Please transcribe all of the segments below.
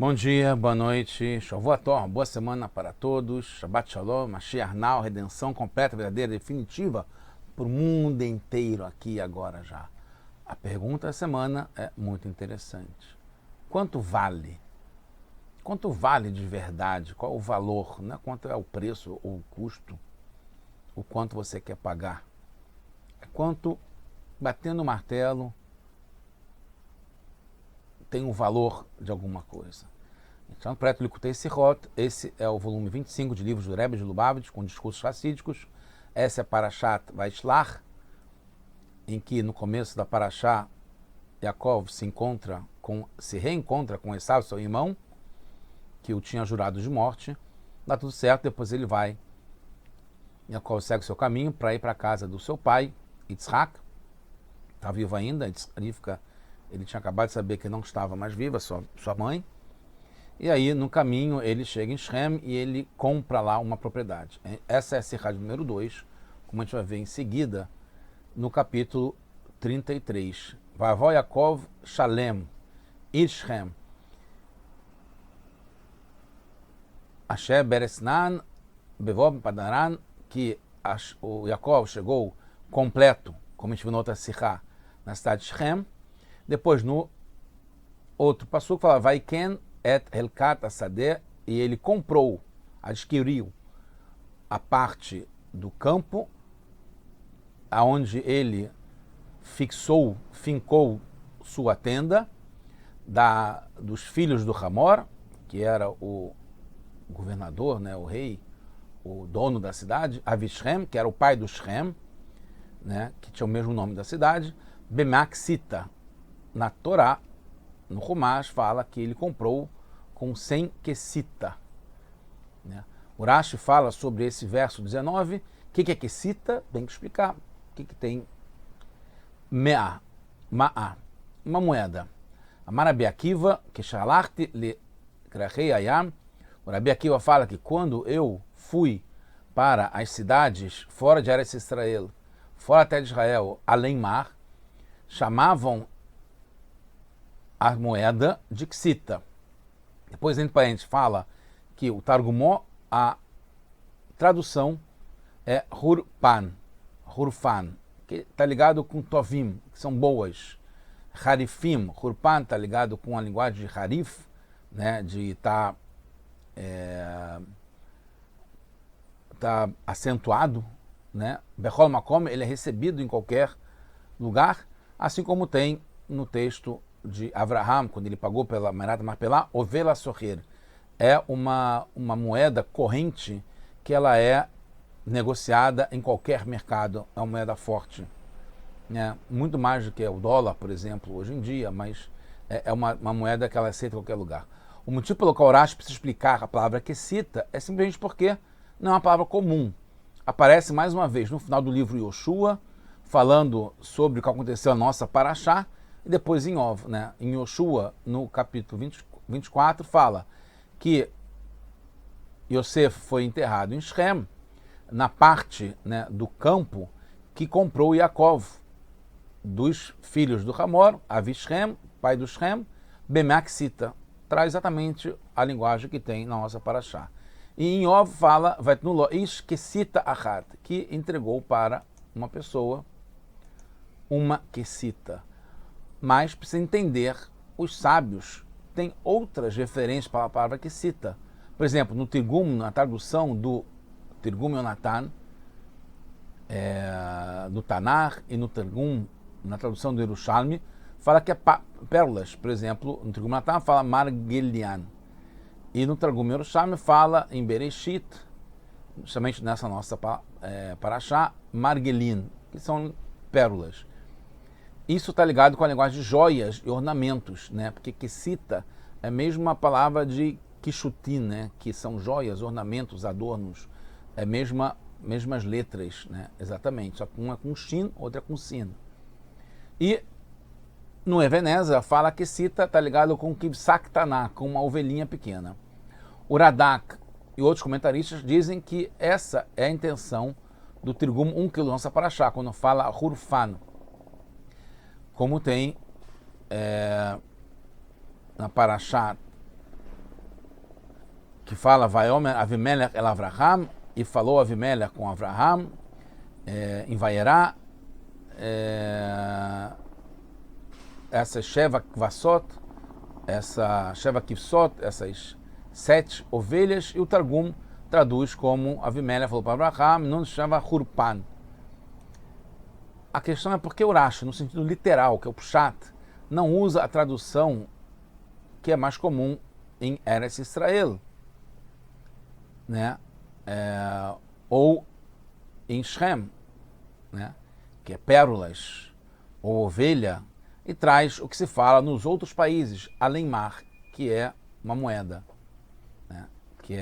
Bom dia, boa noite, Shavua Tov, boa semana para todos, Shabbat Shalom, Mashiach Now, redenção completa, verdadeira, definitiva, para o mundo inteiro aqui e agora já. A pergunta da semana é muito interessante. Quanto vale? Quanto vale de verdade? Qual é o valor? Não é quanto é o preço ou o custo? O quanto você quer pagar? É quanto, batendo o martelo, tem um valor de alguma coisa. Então, Preto Likutei Sihot, esse é o volume 25 de livros do Rebbe de Lubavitch, com discursos racídicos. Essa é a Parashat Vaishlach, em que no começo da Parashá, Yaakov se reencontra com Esaú, seu irmão, que o tinha jurado de morte. Dá tudo certo, depois ele vai. Yaakov segue o seu caminho para ir para a casa do seu pai, Yitzhak. Está vivo ainda, ele tinha acabado de saber que não estava mais viva, sua mãe. E aí, no caminho, ele chega em Shem e ele compra lá uma propriedade. Essa é a Sihá número 2, como a gente vai ver em seguida, no capítulo 33. Vavó Yaakov Shalem, Ir Shem. Asher Beresnan, Bevob Padaran, que o Yaakov chegou completo, como a gente viu na outra Sihá, na cidade de Shem. Depois, no outro passuco, fala, Vaiken et Helkat Asadeh, e ele comprou, adquiriu a parte do campo, aonde ele fincou sua tenda, dos filhos do Hamor, que era o governador, né, o rei, o dono da cidade, Avishem, que era o pai do Shem, né, que tinha o mesmo nome da cidade, Bemaxita. Na Torá, no Humash, fala que ele comprou com 100 quesita. Né? O Rashi fala sobre esse verso 19. O que é quesita? Tem que explicar. O que tem me'a, ma'a, uma moeda. Amar Rabi Akiva, que shalachti le krachei ayam. O Rabi Akiva fala que quando eu fui para as cidades fora de Eretz Israel, fora até de Israel, além mar, chamavam a moeda de Ksita. Depois, entre parênteses, fala que o Targumó, a tradução é Hurpan, que está ligado com Tovim, que são boas. Harifim, Hurpan está ligado com a linguagem de Harif, né, de estar tá acentuado, né? Bechol Makom, ele é recebido em qualquer lugar, assim como tem no texto de Avraham, quando ele pagou pela Merat Marpelá, Ovela Soher. É uma moeda corrente que ela é negociada em qualquer mercado, é uma moeda forte. Né? Muito mais do que o dólar, por exemplo, hoje em dia, mas é uma moeda que ela aceita em qualquer lugar. O motivo pelo qual Rashi precisa explicar a palavra que cita é simplesmente porque não é uma palavra comum. Aparece mais uma vez no final do livro Yoshua, falando sobre o que aconteceu na nossa Parashá, e depois em Yoshua, no capítulo 24, fala que Yosef foi enterrado em Shem, na parte, né, do campo que comprou Yaakov, dos filhos do Hamor, Avishem, pai do Shem, Bemaxita. Traz exatamente a linguagem que tem na nossa Parashá. E em Yov fala, Vaitnulo ish kesita achat, que entregou para uma pessoa uma quesita. Mas precisa entender, os sábios têm outras referências para a palavra que cita. Por exemplo, no Tirgum, na tradução do Tirgum Yonatan, do Tanar, e no Tirgum, na tradução do Yerushalmi, fala que é pérolas. Por exemplo, no Tirgum Yonatan fala Margelian. E no Tirgum Yerushalmi fala em Bereshit, justamente nessa nossa Parashá, Margelin, que são pérolas. Isso está ligado com a linguagem de joias e ornamentos, né? Porque quesita é mesmo uma palavra de kishutin, né? Que são joias, ornamentos, adornos, mesmas letras, né? Exatamente, só que uma é com shin, outra é com sin. E no Ebenezer fala que quesita está ligado com kibsak taná, com uma ovelhinha pequena. O Radak e outros comentaristas dizem que essa é a intenção do Tirgum 1 que lança para Parashá, quando fala Hurfan. Como tem na Parashá que fala Vayomer Avimelech el Avraham, e falou Avimelech com Avraham, em Vaierá, essa Sheva Kvasot, essa Sheva Kivsot, essas 7 ovelhas, e o Targum traduz como Avimelech falou para Avraham, não se chama Hurpan. A questão é porque o Rashi, no sentido literal, que é o Pshat, não usa a tradução que é mais comum em Eretz Israel, né? Ou em Shem, né? Que é pérolas ou ovelha, e traz o que se fala nos outros países, além mar, que é uma moeda, né? Que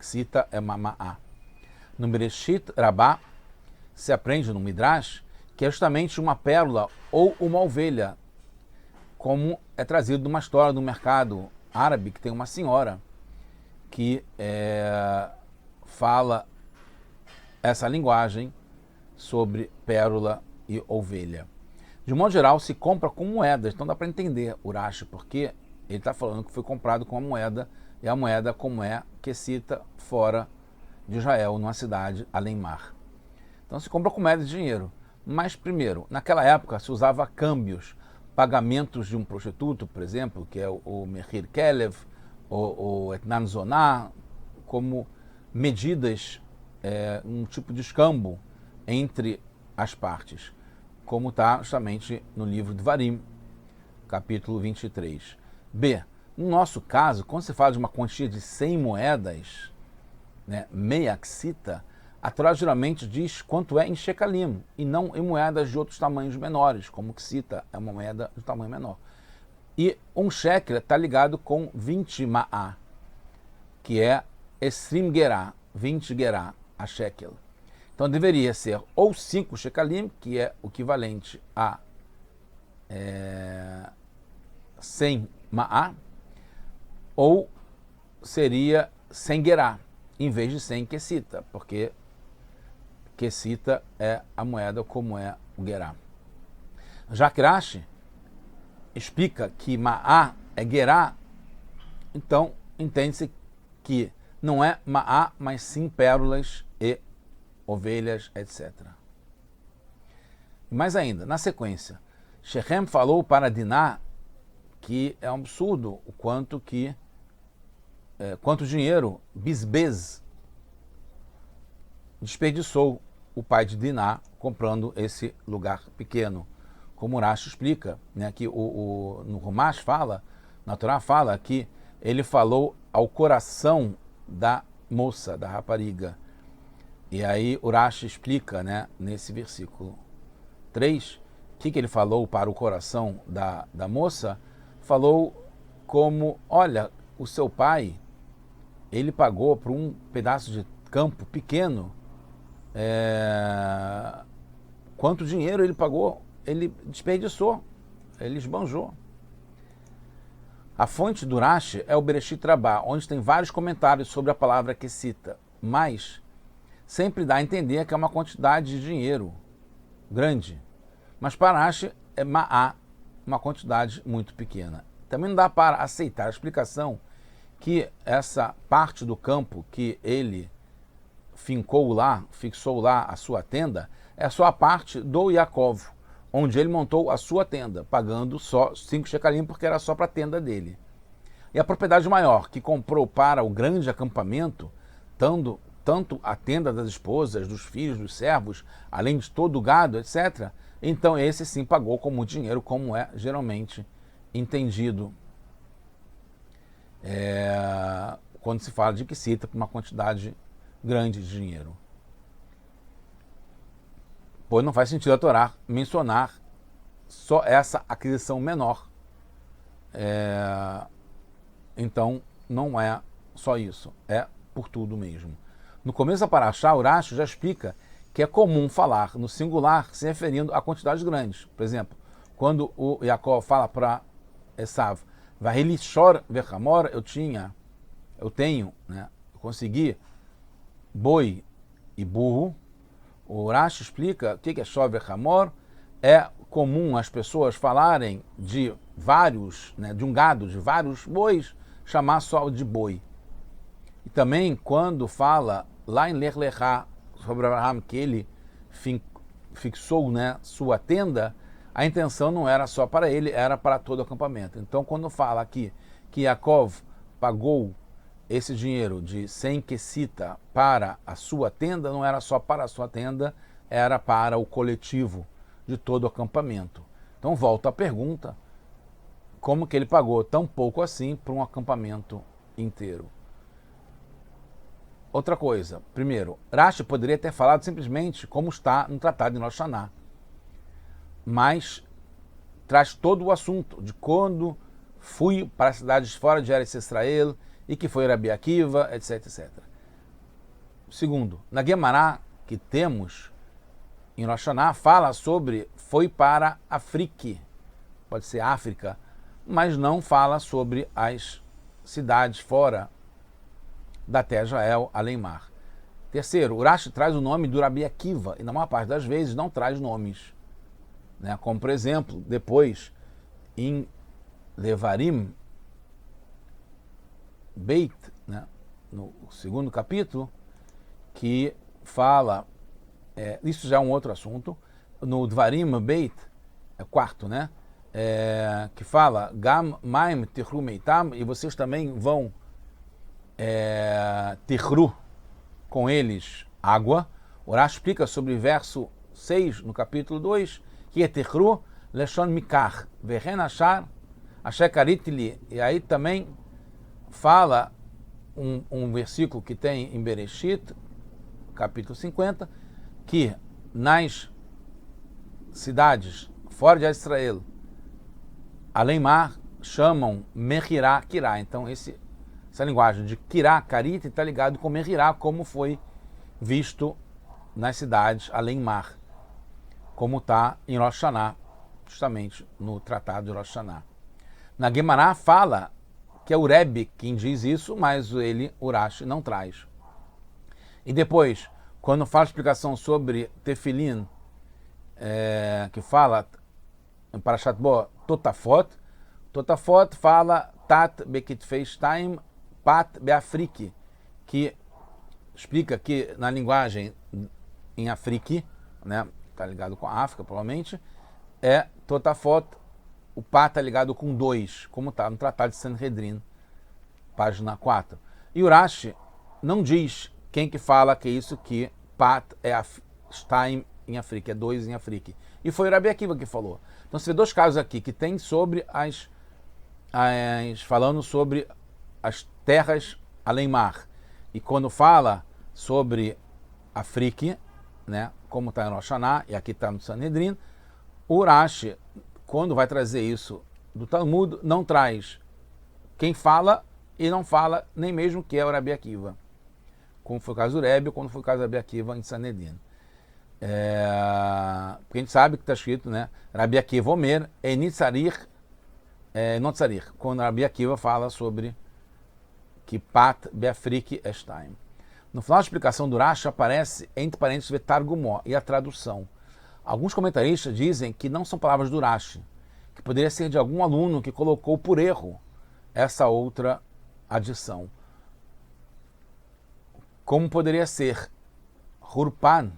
cita é mama'á. No Bereshit Rabá se aprende no Midrash que é justamente uma pérola ou uma ovelha, como é trazido numa história do mercado árabe, que tem uma senhora que fala essa linguagem sobre pérola e ovelha. De modo geral, se compra com moedas, então dá para entender o Rashi, porque ele está falando que foi comprado com a moeda, e a moeda como que cita fora de Israel, numa cidade além mar. Então se compra com moeda de dinheiro. Mas, primeiro, naquela época se usava câmbios, pagamentos de um prostituto, por exemplo, que é o Mehir Kelev, o Etnan Zoná, como medidas, um tipo de escambo entre as partes, como está justamente no livro de Varim, capítulo 23. B. No nosso caso, quando se fala de uma quantia de 100 moedas, né, meia ksita, a Torá geralmente diz quanto é em shekalim, e não em moedas de outros tamanhos menores, como ksita é uma moeda de tamanho menor. E um shekel está ligado com 20 ma'á, que é esrim gerá, 20 gerá, a shekel. Então deveria ser ou 5 shekalim, que é o equivalente a 100 ma'á, ou seria 100 gerá, em vez de 100 quesita, porque quesita é a moeda como é o gerá. Já que Rashi explica que ma'á é gerá, então entende-se que não é ma'á, mas sim pérolas e ovelhas, etc. Mais ainda, na sequência, Shechem falou para Diná que é um absurdo o quanto dinheiro Bisbez desperdiçou o pai de Diná comprando esse lugar pequeno. Como o Rashi explica, né, que no Rumash fala, na Torá fala que ele falou ao coração da moça, da rapariga. E aí o Rashi explica, né, nesse versículo 3, o que ele falou para o coração da moça? Falou como, olha, o seu pai, ele pagou por um pedaço de campo pequeno, quanto dinheiro ele pagou? Ele desperdiçou, ele esbanjou. A fonte do Rashi é o Bereshit Rabá, onde tem vários comentários sobre a palavra que cita, mas sempre dá a entender que é uma quantidade de dinheiro grande. Mas para Rashi é ma'á, uma quantidade muito pequena. Também não dá para aceitar a explicação que essa parte do campo que ele fixou lá a sua tenda, é só a parte do Yaakov, onde ele montou a sua tenda, pagando só 5 shekalim, porque era só para a tenda dele. E a propriedade maior, que comprou para o grande acampamento, tanto a tenda das esposas, dos filhos, dos servos, além de todo o gado, etc., então esse sim pagou com muito dinheiro, como é geralmente entendido quando se fala de que cita por uma quantidade grande de dinheiro. Pois não faz sentido a Torá mencionar só essa aquisição menor. Então não é só isso, é por tudo mesmo. No começo da Parashá, o Rashi já explica que é comum falar no singular se referindo a quantidades grandes. Por exemplo, quando o Jacó fala para Esav, Vahilishor vechamor, eu tenho, né, eu consegui boi e burro. O Rashi explica o que é shor vechamor. É comum as pessoas falarem de vários, né, de um gado, de vários bois, chamar só de boi. E também quando fala lá em Lech Lechá sobre Abraham que ele fixou, né, sua tenda, a intenção não era só para ele, era para todo o acampamento. Então quando fala aqui que Yaakov pagou esse dinheiro de 100 quesita para a sua tenda, não era só para a sua tenda, era para o coletivo de todo o acampamento. Então volta a pergunta, como que ele pagou tão pouco assim para um acampamento inteiro? Outra coisa, primeiro, Rashi poderia ter falado simplesmente como está no Tratado de Rosh Hashanah, mas traz todo o assunto de quando fui para as cidades fora de Eretz Israel e que foi Rabi Akiva, etc, etc. Segundo, na Guemará que temos em Rosh Hashanah, fala sobre foi para Afrique, pode ser África, mas não fala sobre as cidades fora da terra de Israel, além mar. Terceiro, o Rashi traz o nome do Rabi Akiva e na maior parte das vezes não traz nomes, né? Como por exemplo, depois em Levarim Beit, né? No segundo capítulo, que fala, isso já é um outro assunto, no Dvarim Beit, quarto, né? Que fala Gam Maim Tichru Meitam, e vocês também vão Tichru, com eles água. O Rashi explica sobre o verso 6 no capítulo 2, que é Tichru Leshon Mikach Vehen Ashar Asher Karitli, e aí também fala um versículo que tem em Bereshit, capítulo 50, que nas cidades fora de Israel, além mar, chamam Mechirá, Kirá. Então essa linguagem de Kirá, Karit, está ligado com Mechirá, como foi visto nas cidades além mar, como está em Rosh Hashanah, justamente no Tratado de Rosh Hashanah. Na Guemará fala que é o Rebbe quem diz isso, mas ele, o Rashi, não traz. E depois, quando fala a explicação sobre Tefilin, que fala em Parashat Bo, Totafot fala Tat Bekitfei Shtaim Pat Beafriki, que explica que na linguagem em Afrique, né, está ligado com a África provavelmente, é Totafot, o Pat está ligado com 2, como está no Tratado de Sanhedrin, página 4. E o Rashi não diz quem que fala que é isso, que Pat está em Afrique, é 2 em Afrique. E foi o Rabi Akiva que falou. Então você vê dois casos aqui que tem sobre falando sobre as terras além mar. E quando fala sobre Afrique, né, como está em Rosh Hashanah, e aqui está no Sanhedrin, o Rashi, quando vai trazer isso do Talmud, não traz quem fala e não fala nem mesmo que é o Rabi Akiva, como foi o caso do Rebbe, quando foi o caso do Rabi Akiva em Sanhedrin. Porque a gente sabe que está escrito, né, Rabi Akiva Omer, Enitzarich, Notzarich, quando Rabi Akiva fala sobre que Pat Beafrik Estaim. No final da explicação do Rashi aparece, entre parênteses, Vetargumó e a tradução. Alguns comentaristas dizem que não são palavras do Rashi, que poderia ser de algum aluno que colocou por erro essa outra adição. Como poderia ser Hurpan,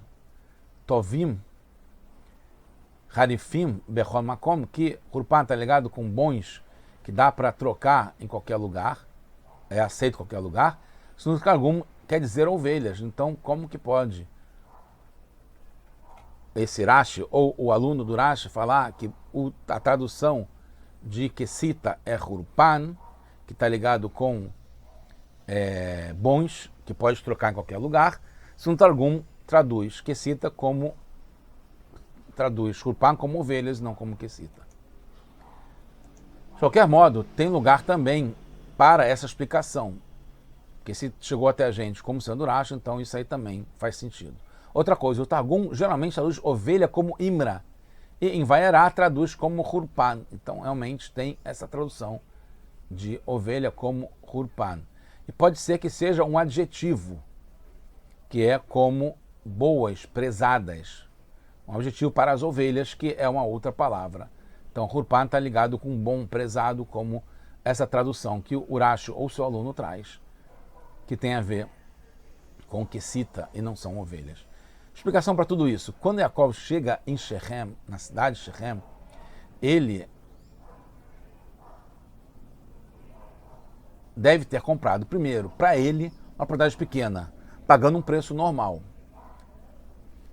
Tovim, Harifim, Bechol Makom, que Hurpan está ligado com bons, que dá para trocar em qualquer lugar, é aceito em qualquer lugar. Segundo Targum, quer dizer ovelhas. Então, como que pode esse Rashi, ou o aluno do Rashi, falar que a tradução de Kesita é Hurpan, que está ligado com bons, que pode trocar em qualquer lugar. Segundo Targum, traduz Kesita como traduz Hurpan como ovelhas, não como Kesita. De qualquer modo, tem lugar também para essa explicação, que se chegou até a gente como sendo Rashi, então isso aí também faz sentido. Outra coisa, o Targum geralmente traduz ovelha como Imra, e em Vayará traduz como Hurpan. Então realmente tem essa tradução de ovelha como Hurpan. E pode ser que seja um adjetivo, que é como boas, prezadas. Um adjetivo para as ovelhas, que é uma outra palavra. Então Hurpan está ligado com bom, prezado, como essa tradução que o Rashi ou seu aluno traz. que tem a ver com Quecita e não são ovelhas. Explicação para tudo isso. Quando Yaakov chega em Shechem, na cidade de Shechem, ele deve ter comprado primeiro para ele uma propriedade pequena, pagando um preço normal.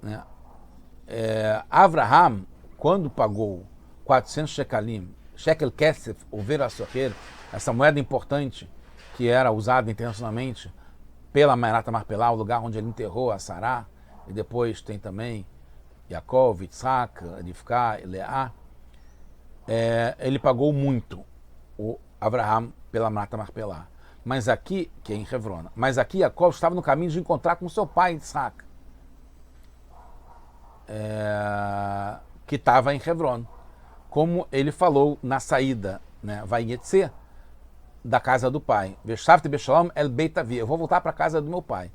Né? Avraham, quando pagou 400 shekalim, shekel kesef, o verasocher, essa moeda importante que era usada internacionalmente pela Me'arat HaMarpelá, o lugar onde ele enterrou a Sará, e depois tem também Yaakov, Yitzhak, Rivka, Leá, ele pagou muito, o Avraham, pela Me'arat HaMarpelá. Mas aqui, que é em Hebron, mas aqui Yaakov estava no caminho de encontrar com seu pai, Yitzhak, que estava em Hebron, como ele falou na saída, né, Vayetze, da casa do pai. Veshavte beshalom el beit avi. Eu vou voltar para a casa do meu pai.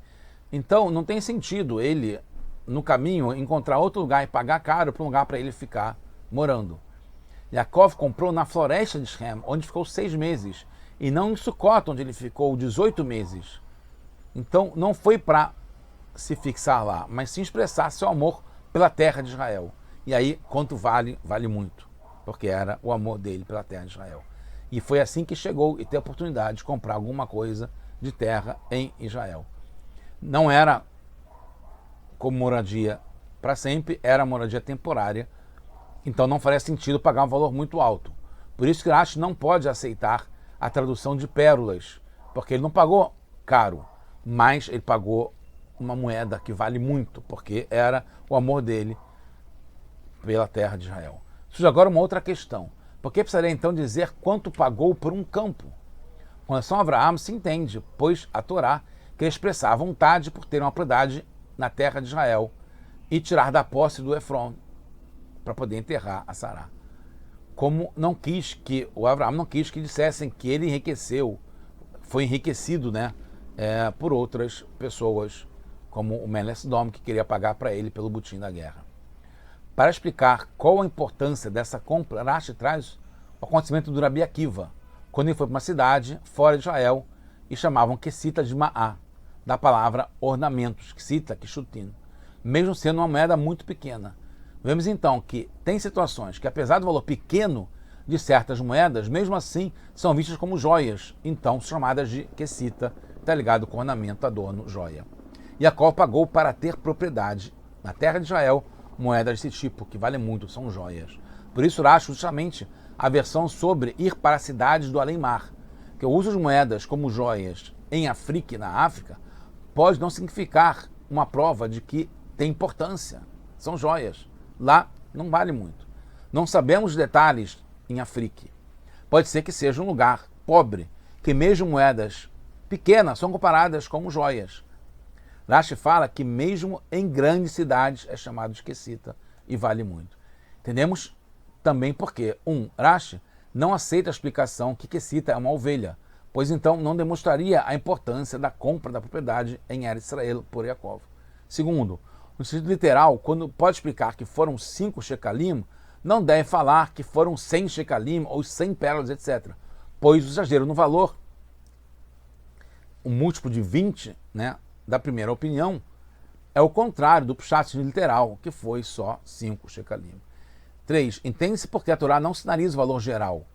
Então, não tem sentido ele, no caminho, encontrar outro lugar e pagar caro para um lugar para ele ficar morando. Yaakov comprou na floresta de Shem, onde ficou 6 meses, e não em Sucot, onde ele ficou 18 meses. Então, não foi para se fixar lá, mas sim expressar seu amor pela terra de Israel. E aí, quanto vale? Vale muito, porque era o amor dele pela terra de Israel. E foi assim que chegou e teve a oportunidade de comprar alguma coisa de terra em Israel. Não era como moradia para sempre, era moradia temporária, então não faria sentido pagar um valor muito alto. Por isso que Rashi não pode aceitar a tradução de pérolas, porque ele não pagou caro, mas ele pagou uma moeda que vale muito, porque era o amor dele pela terra de Israel. Surge agora uma outra questão. Por que precisaria então dizer quanto pagou por um campo? Com relação a Avraham se entende, pois a Torá quer expressar a vontade por ter uma propriedade na terra de Israel e tirar da posse do Efron para poder enterrar a Sará. Como não quis que, o Avraham não quis que dissessem que ele enriqueceu, foi enriquecido, né, por outras pessoas, como o Melech Sodom, que queria pagar para ele pelo butim da guerra. Para explicar qual a importância dessa compra, Rashi traz o acontecimento do Rabi Akiva, quando ele foi para uma cidade fora de Israel e chamavam Quecita de Ma'á, da palavra ornamentos, Quecita, Kishutin, mesmo sendo uma moeda muito pequena. Vemos então que tem situações que, apesar do valor pequeno de certas moedas, mesmo assim são vistas como joias, então chamadas de Quecita, está ligado com ornamento, adorno, joia. Yaakov pagou para ter propriedade na terra de Israel moedas desse tipo, que valem muito, são joias. Por isso, Rashi justamente a versão sobre ir para as cidades do além-mar, que o uso de moedas como joias em África e na África pode não significar uma prova de que tem importância, são joias. Lá não vale muito. Não sabemos detalhes em África. Pode ser que seja um lugar pobre, que mesmo moedas pequenas são comparadas como joias. Rashi fala que mesmo em grandes cidades é chamado de Quecita e vale muito. Entendemos também porque, Rashi não aceita a explicação que Quecita é uma ovelha, pois então não demonstraria a importância da compra da propriedade em Eretz Israel por Yaakov. Segundo, no sentido literal, quando pode explicar que foram 5 shekalim, não deve falar que foram 100 shekalim ou 100 pérolas, etc. Pois o exagero no valor, o múltiplo de 20, né, da primeira opinião, é o contrário do pshat literal, que foi só 5 shekalim. 3. Entende-se porque a Torá não sinaliza o valor geral,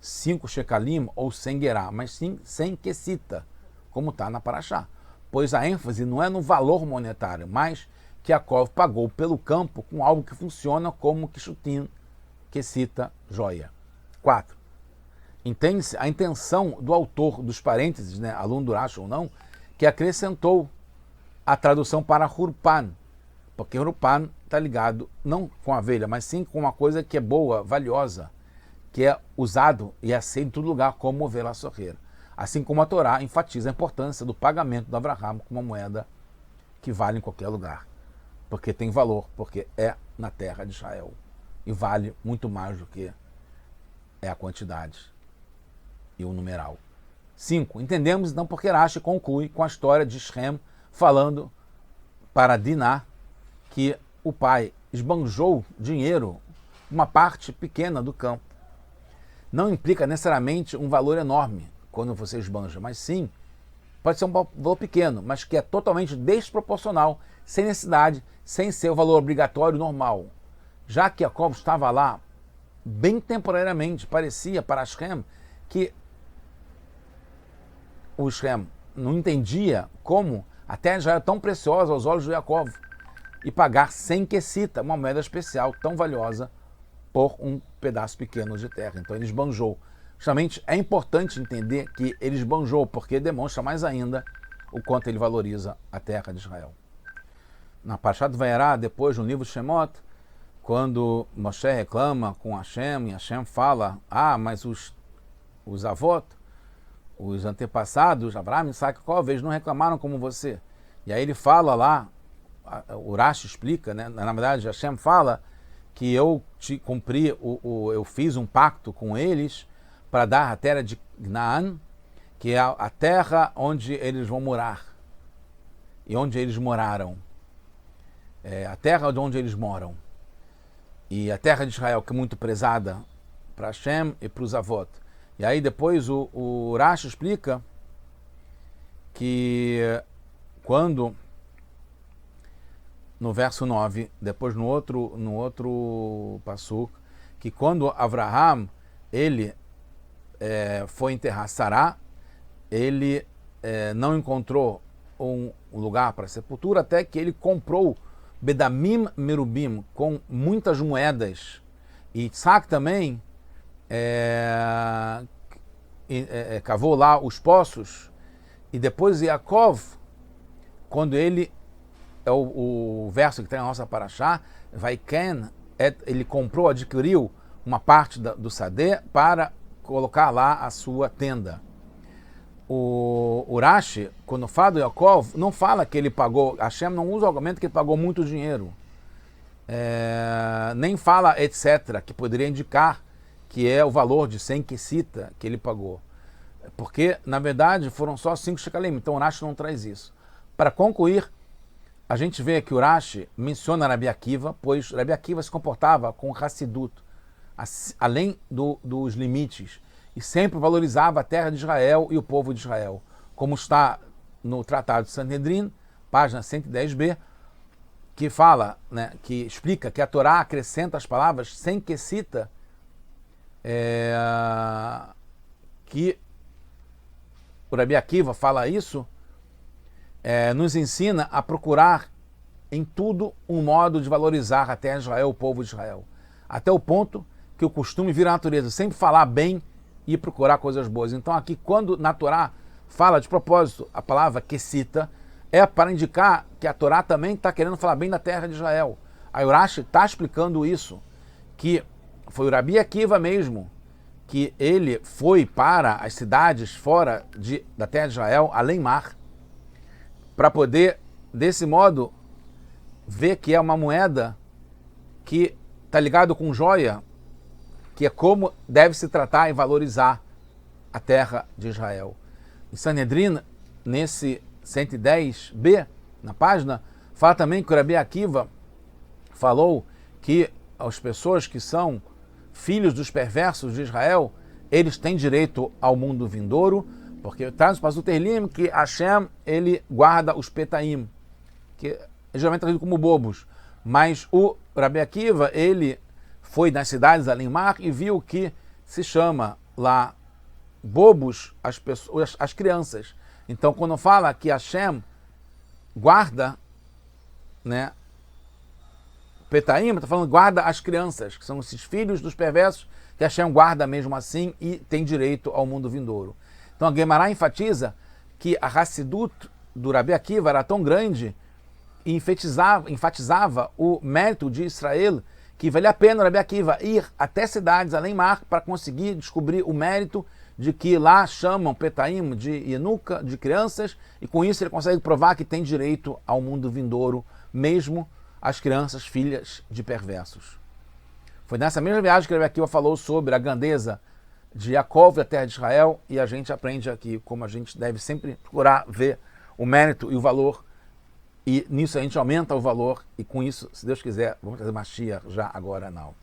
5 shekalim ou 100 gerá, mas sim 100 quecita, como está na Parashá. Pois a ênfase não é no valor monetário, mas que Yaakov pagou pelo campo com algo que funciona como kishutin, quecita, joia. 4. Entende-se a intenção do autor dos parênteses, né, aluno do Rashi ou não, que acrescentou a tradução para Hurpan, porque Hurpan está ligado não com a abelha, mas sim com uma coisa que é boa, valiosa, que é usado e aceito em todo lugar como vela sorreira. Assim como a Torá enfatiza a importância do pagamento do Avraham com uma moeda que vale em qualquer lugar, porque tem valor, porque é na terra de Israel e vale muito mais do que é a quantidade e o numeral. 5. Entendemos então porque Rashi conclui com a história de Shem falando para Diná que o pai esbanjou dinheiro, uma parte pequena do campo. Não implica necessariamente um valor enorme quando você esbanja, mas sim pode ser um valor pequeno, mas que é totalmente desproporcional, sem necessidade, sem ser o valor obrigatório normal. Já que Jacob estava lá bem temporariamente, parecia para Shem que o Shem não entendia como a terra já era tão preciosa aos olhos de Jacob e pagar 100 quecita, uma moeda especial tão valiosa, por um pedaço pequeno de terra. Então ele esbanjou. Justamente é importante entender que ele esbanjou, porque demonstra mais ainda o quanto ele valoriza a terra de Israel. Na Parashat Vayera, depois no livro de Shemot, quando Moshe reclama com Hashem, e Hashem fala, mas os avós, os antepassados, Abraham, Isaac e Jacob, eles não reclamaram como você. E aí ele fala lá, o Rashi explica, né? Na verdade Hashem fala que eu te cumpri, eu fiz um pacto com eles para dar a terra de Canaã, que é a terra onde eles vão morar e onde eles moraram. É a terra de onde eles moram. E a terra de Israel, que é muito prezada para Hashem e para os avós. E aí depois o Rashi explica que quando, no verso 9, depois no outro passuk, que quando Avraham, ele foi enterrar Sará, ele não encontrou um lugar para sepultura, até que ele comprou Bedamim Merubim, com muitas moedas. E Isaac também cavou lá os poços. E depois Yaakov, quando ele, é o verso que tem na nossa Parashá, Vaiken, ele comprou, adquiriu uma parte do Sadé para colocar lá a sua tenda. O Rashi, quando fala do Yaakov, não fala que ele pagou, Hashem não usa o argumento que ele pagou muito dinheiro, nem fala etc, que poderia indicar que é o valor de 100 quecita que ele pagou, porque na verdade foram só 5 shekalim, então o Rashi não traz isso. Para concluir, a gente vê que o Rashi menciona Rabi Akiva, pois Rabi Akiva se comportava com Hassidut, além dos limites, e sempre valorizava a terra de Israel e o povo de Israel, como está no Tratado de Sanhedrin, página 110b, que fala, né, que explica que a Torá acrescenta as palavras sem quecita, que o Rabi Akiva fala isso, nos ensina a procurar em tudo um modo de valorizar a terra de Israel, o povo de Israel, até o ponto que o costume vira a natureza, sempre falar bem e procurar coisas boas. Então aqui, quando na Torá fala de propósito a palavra quecita, é para indicar que a Torá também está querendo falar bem da terra de Israel. A Urashi está explicando isso, que foi o Rabi Akiva mesmo, que ele foi para as cidades fora da terra de Israel, além mar, para poder, desse modo, ver que é uma moeda que está ligado com joia, que é como deve se tratar e valorizar a terra de Israel. Em Sanhedrin, nesse 110b, na página, fala também que o Rabi Akiva falou que as pessoas que são filhos dos perversos de Israel, eles têm direito ao mundo vindouro, porque traz o Pasuk Terlim que Hashem, ele guarda os petaim, que é geralmente trazido como bobos, mas o Rabi Akiva, ele foi nas cidades além mar e viu que se chama lá bobos as pessoas, as crianças. Então, quando fala que Hashem guarda, né, Petaim, está falando guarda as crianças, que são esses filhos dos perversos, que Hashem guarda mesmo assim e tem direito ao mundo vindouro. Então a Guemará enfatiza que a Hassidut do Rabi Akiva era tão grande e enfatizava o mérito de Israel, que valia a pena o Rabi Akiva ir até cidades além mar para conseguir descobrir o mérito de que lá chamam Petaim de Yenuka, de crianças, e com isso ele consegue provar que tem direito ao mundo vindouro, mesmo as crianças filhas de perversos. Foi nessa mesma viagem que o Rabi Akiva falou sobre a grandeza de Jacob e a terra de Israel, e a gente aprende aqui como a gente deve sempre procurar ver o mérito e o valor, e nisso a gente aumenta o valor, e com isso, se Deus quiser, vamos fazer Mashiach já agora não.